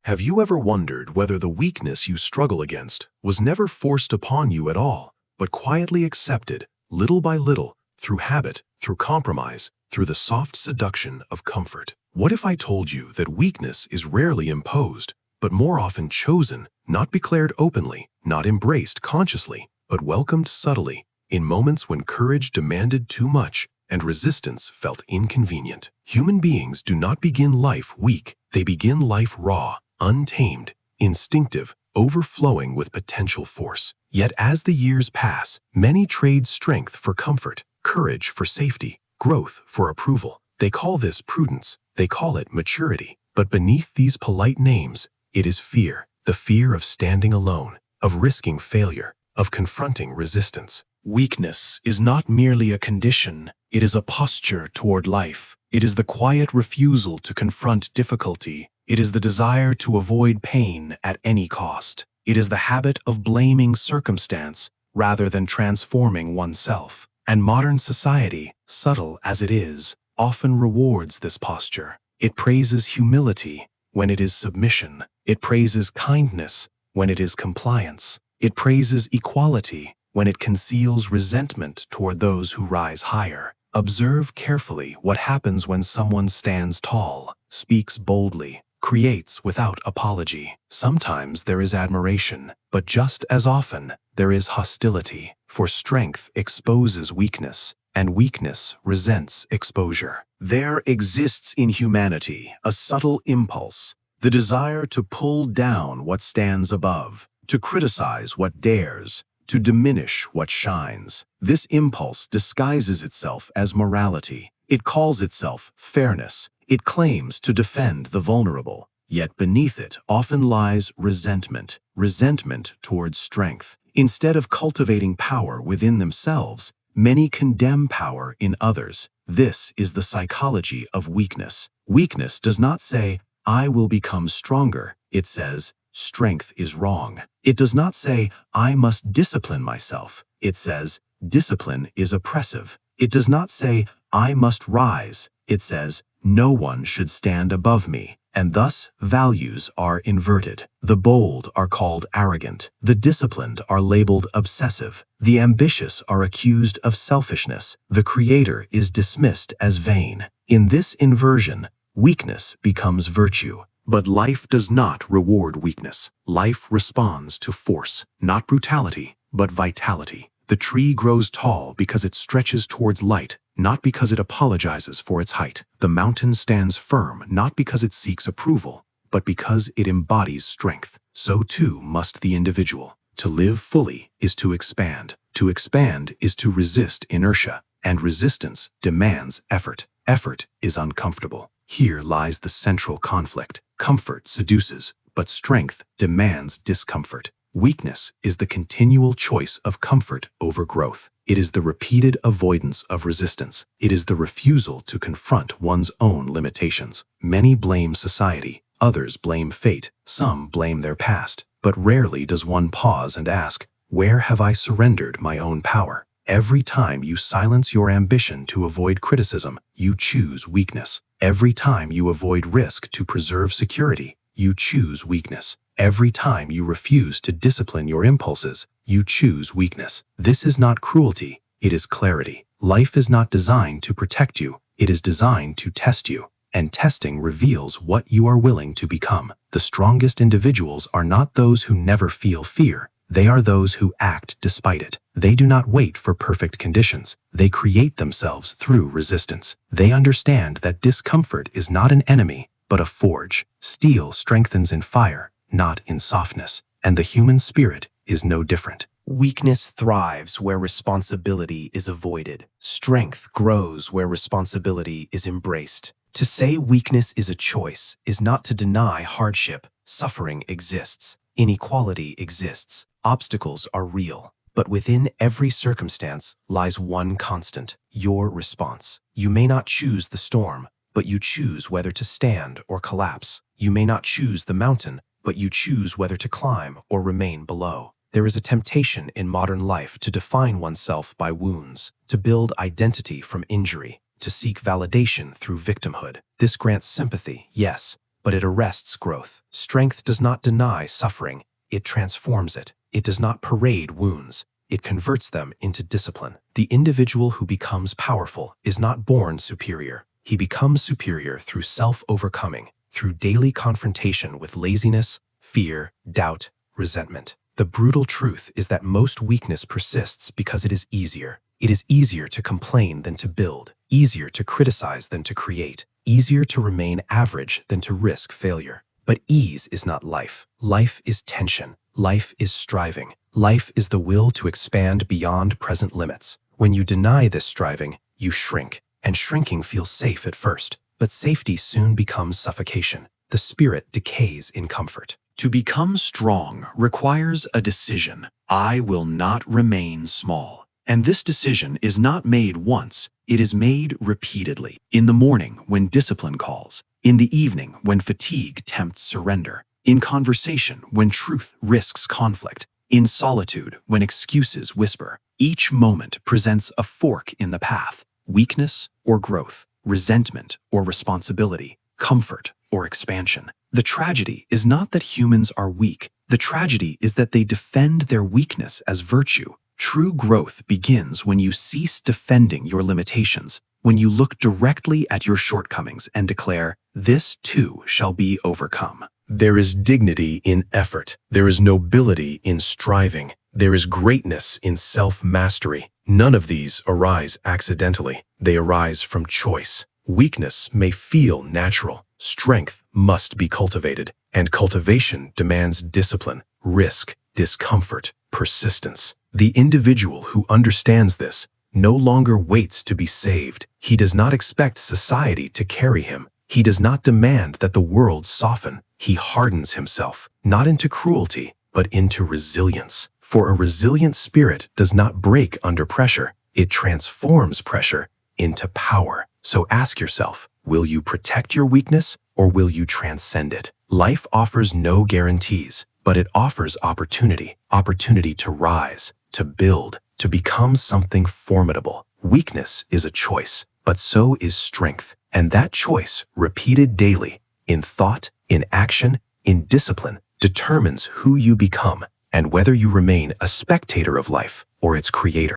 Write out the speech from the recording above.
Have you ever wondered whether the weakness you struggle against was never forced upon you at all, but quietly accepted, little by little, through habit, through compromise, through the soft seduction of comfort? What if I told you that weakness is rarely imposed, but more often chosen, not declared openly, not embraced consciously, but welcomed subtly, in moments when courage demanded too much and resistance felt inconvenient? Human beings do not begin life weak, they begin life raw, untamed, instinctive, overflowing with potential force. Yet as the years pass, many trade strength for comfort, courage for safety, growth for approval. They call this prudence, they call it maturity. But beneath these polite names, it is fear, the fear of standing alone, of risking failure, of confronting resistance. Weakness is not merely a condition, it is a posture toward life. It is the quiet refusal to confront difficulty. It is the desire to avoid pain at any cost. It is the habit of blaming circumstance rather than transforming oneself. And modern society, subtle as it is, often rewards this posture. It praises humility when it is submission. It praises kindness when it is compliance. It praises equality when it conceals resentment toward those who rise higher. Observe carefully what happens when someone stands tall, speaks boldly, creates without apology. Sometimes there is admiration, but just as often there is hostility, for strength exposes weakness, and weakness resents exposure. There exists in humanity a subtle impulse, the desire to pull down what stands above, to criticize what dares, to diminish what shines. This impulse disguises itself as morality. It calls itself fairness. It claims to defend the vulnerable. Yet beneath it often lies resentment, resentment towards strength. Instead of cultivating power within themselves, many condemn power in others. This is the psychology of weakness. Weakness does not say, "I will become stronger." It says, "Strength is wrong." It does not say, "I must discipline myself." It says, "Discipline is oppressive." It does not say, "I must rise." It says, "No one should stand above me." And thus, values are inverted. The bold are called arrogant. The disciplined are labeled obsessive. The ambitious are accused of selfishness. The creator is dismissed as vain. In this inversion, weakness becomes virtue. But life does not reward weakness. Life responds to force, not brutality, but vitality. The tree grows tall because it stretches towards light, not because it apologizes for its height. The mountain stands firm not because it seeks approval, but because it embodies strength. So too must the individual. To live fully is to expand. To expand is to resist inertia, and resistance demands effort. Effort is uncomfortable. Here lies the central conflict. Comfort seduces, but strength demands discomfort. Weakness is the continual choice of comfort over growth. It is the repeated avoidance of resistance. It is the refusal to confront one's own limitations. Many blame society, others blame fate, some blame their past, but rarely does one pause and ask, where have I surrendered my own power? Every time you silence your ambition to avoid criticism, you choose weakness. Every time you avoid risk to preserve security, you choose weakness. Every time you refuse to discipline your impulses, you choose weakness. This is not cruelty, it is clarity. Life is not designed to protect you, it is designed to test you. And testing reveals what you are willing to become. The strongest individuals are not those who never feel fear, they are those who act despite it. They do not wait for perfect conditions, they create themselves through resistance. They understand that discomfort is not an enemy, but a forge. Steel strengthens in fire, not in softness, and the human spirit is no different. Weakness thrives where responsibility is avoided. Strength grows where responsibility is embraced. To say weakness is a choice is not to deny hardship. Suffering exists. Inequality exists. Obstacles are real. But within every circumstance lies one constant: your response. You may not choose the storm, but you choose whether to stand or collapse. You may not choose the mountain, but you choose whether to climb or remain below. There is a temptation in modern life to define oneself by wounds, to build identity from injury, to seek validation through victimhood. This grants sympathy, yes, but it arrests growth. Strength does not deny suffering, it transforms it. It does not parade wounds, it converts them into discipline. The individual who becomes powerful is not born superior. He becomes superior through self-overcoming, through daily confrontation with laziness, fear, doubt, resentment. The brutal truth is that most weakness persists because it is easier. It is easier to complain than to build, easier to criticize than to create, easier to remain average than to risk failure. But ease is not life. Life is tension. Life is striving. Life is the will to expand beyond present limits. When you deny this striving, you shrink, and shrinking feels safe at first. But safety soon becomes suffocation. The spirit decays in comfort. To become strong requires a decision. I will not remain small. And this decision is not made once, it is made repeatedly. In the morning when discipline calls, in the evening when fatigue tempts surrender, in conversation when truth risks conflict, in solitude when excuses whisper. Each moment presents a fork in the path, weakness or growth, resentment or responsibility, comfort or expansion. The tragedy is not that humans are weak. The tragedy is that they defend their weakness as virtue. True growth begins when you cease defending your limitations, when you look directly at your shortcomings and declare, "This too shall be overcome." There is dignity in effort. There is nobility in striving. There is greatness in self-mastery. None of these arise accidentally. They arise from choice. Weakness may feel natural. Strength must be cultivated, and cultivation demands discipline, risk, discomfort, persistence. The individual who understands this no longer waits to be saved. He does not expect society to carry him. He does not demand that the world soften. He hardens himself, not into cruelty, but into resilience. For a resilient spirit does not break under pressure. It transforms pressure into power. So ask yourself, will you protect your weakness or will you transcend it? Life offers no guarantees, but it offers opportunity. Opportunity to rise, to build, to become something formidable. Weakness is a choice, but so is strength. And that choice, repeated daily, in thought, in action, in discipline, determines who you become and whether you remain a spectator of life or its creator.